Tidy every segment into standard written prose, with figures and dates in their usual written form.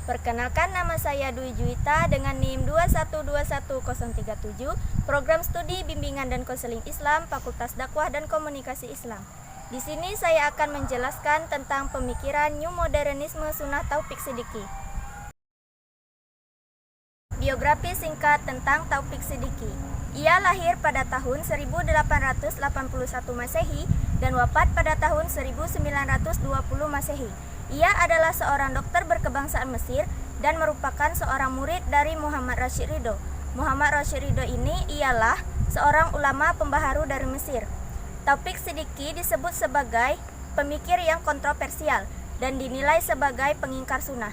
Perkenalkan, nama saya Dwi Juwita dengan NIM 2121037, Program Studi Bimbingan dan Konseling Islam, Fakultas Dakwah dan Komunikasi Islam. Di sini saya akan menjelaskan tentang pemikiran New Modernisme Sunnah Taufik Siddiqi. Biografi singkat tentang Taufik Siddiqi. Ia lahir pada tahun 1881 Masehi dan wafat pada tahun 1920 Masehi. Ia adalah seorang dokter berkebangsaan Mesir dan merupakan seorang murid dari Muhammad Rashid Ridho. Muhammad Rashid Ridho ini ialah seorang ulama pembaharu dari Mesir. Taufik Siddiqi disebut sebagai pemikir yang kontroversial dan dinilai sebagai pengingkar sunnah.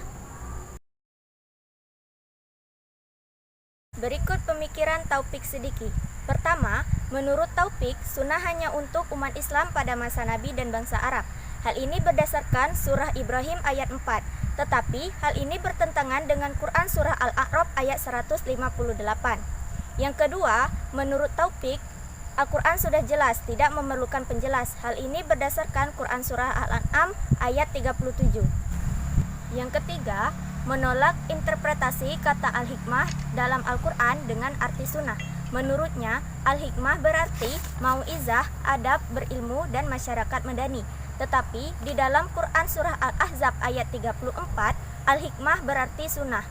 Berikut pemikiran Taufik Siddiqi. Pertama, menurut Taufik, sunnah hanya untuk umat Islam pada masa Nabi dan bangsa Arab. Hal ini berdasarkan surah Ibrahim ayat 4. Tetapi hal ini bertentangan dengan Quran surah Al-A'raf ayat 158. Yang kedua, menurut Taufik, Al-Quran sudah jelas, tidak memerlukan penjelas. Hal ini berdasarkan Quran surah Al-An'am ayat 37. Yang ketiga, menolak interpretasi kata al-hikmah dalam Al-Quran dengan arti sunnah. Menurutnya, al-hikmah berarti mau'izah, adab, berilmu, dan masyarakat medani. Tetapi di dalam Quran surah Al-Ahzab ayat 34, al-hikmah berarti sunnah.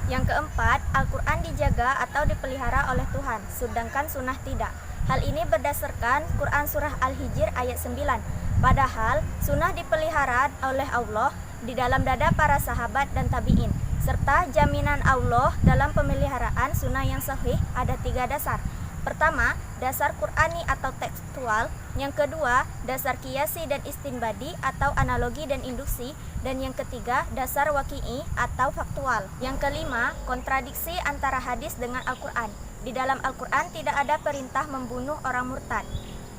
Yang keempat, Al-Quran dijaga atau dipelihara oleh Tuhan, sedangkan sunnah tidak. Hal ini berdasarkan Quran surah Al-Hijr ayat 9. Padahal sunnah dipelihara oleh Allah di dalam dada para sahabat dan tabi'in, serta jaminan Allah dalam pemeliharaan sunnah yang sahih ada 3 dasar. Pertama, dasar Qur'ani atau tekstual. Yang kedua, dasar qiyasi dan istinbadi atau analogi dan induksi. Dan yang ketiga, dasar waqi'i atau faktual. Yang kelima, kontradiksi antara hadis dengan Al-Quran. Di dalam Al-Quran tidak ada perintah membunuh orang murtad.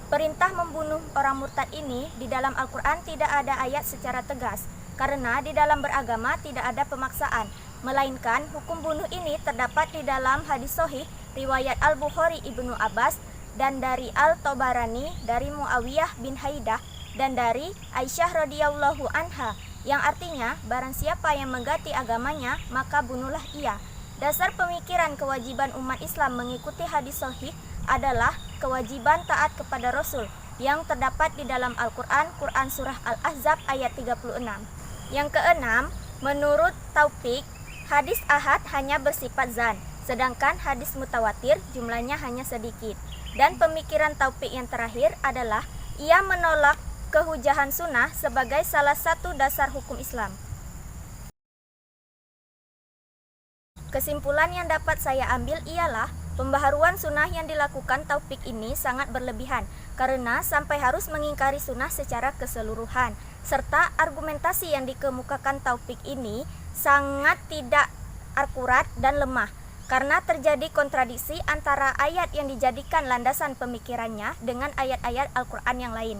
Perintah membunuh orang murtad ini di dalam Al-Quran tidak ada ayat secara tegas, karena di dalam beragama tidak ada pemaksaan, melainkan hukum bunuh ini terdapat di dalam hadis sahih riwayat Al-Bukhari Ibnu Abbas dan dari Al-Tabarani dari Muawiyah bin Haidah dan dari Aisyah radhiyallahu anha, yang artinya barang siapa yang mengganti agamanya maka bunuhlah ia. Dasar pemikiran kewajiban umat Islam mengikuti hadis sahih adalah kewajiban taat kepada Rasul yang terdapat di dalam Al-Quran, Quran surah Al-Ahzab ayat 36. Yang keenam, menurut Taufik, hadis ahad hanya bersifat zan, sedangkan hadis mutawatir jumlahnya hanya sedikit. Dan pemikiran Taufik yang terakhir adalah ia menolak kehujahan sunnah sebagai salah satu dasar hukum Islam. Kesimpulan yang dapat saya ambil ialah pembaharuan sunnah yang dilakukan Taufik ini sangat berlebihan karena sampai harus mengingkari sunnah secara keseluruhan, serta argumentasi yang dikemukakan Taufik ini sangat tidak akurat dan lemah karena terjadi kontradiksi antara ayat yang dijadikan landasan pemikirannya dengan ayat-ayat Al-Quran yang lain.